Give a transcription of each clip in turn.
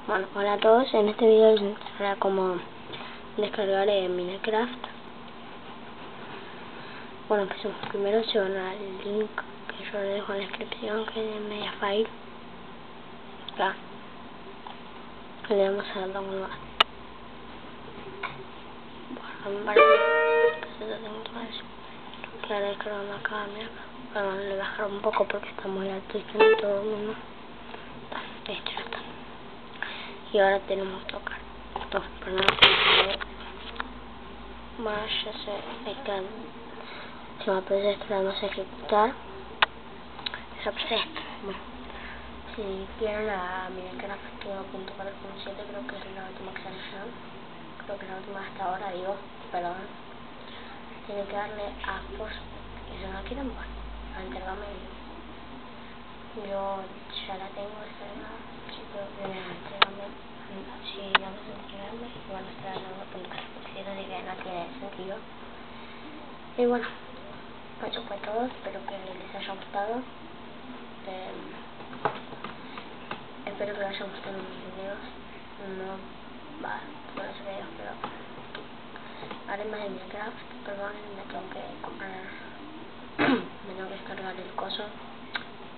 Bueno, hola a todos, en este video les enseñaré cómo descargar Minecraft. Bueno, empecemos. Primero se van al link que yo les dejo en la descripción, que es de Mediafire. Acá le damos a download. Bueno, para que se lo tengo todo eso. Que ahora descargando acá, mira. Bueno, le voy a bajar un poco porque está muy alto y que no todo el mundo. Esto ya está. Y ahora tenemos que tocar esto, pero no más, ya sé, está, se me aparece que la vamos a ejecutar. Ya sé. Bueno, si quieren a Minecraft 1.4.7, creo que es la última actualización, creo que es la última hasta ahora, digo, perdón, tienen que darle a post, y si no la quieren, bueno, a entregarme. Yo ya la tengo descargada, así que vienen a entregarme. Si vamos a entregarme, van a estar dando puntos, porque si no, no tiene sentido. Y bueno, eso fue todo, espero que les haya gustado. Espero que les haya gustado mis videos. No va todos los videos, pero haré más de Minecraft. Perdón, me tengo que comprar, me tengo que descargar el coso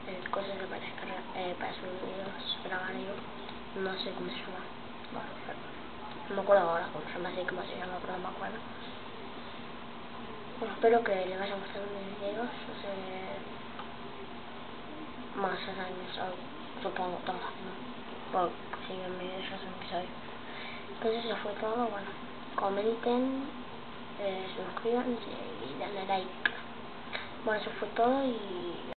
que para descargar, para subir videos, grabar yo, no sé cómo se llama, bueno, no me acuerdo ahora cómo se llama, así como se llama, pero no me acuerdo. Bueno, espero que les vayan gustando mis videos, yo sé, más ya saben eso, supongo todos, ¿no? Porque siguen mis videos, ya saben que soy. Entonces eso fue todo, bueno, comenten, suscríbanse y denle like. Bueno, eso fue todo y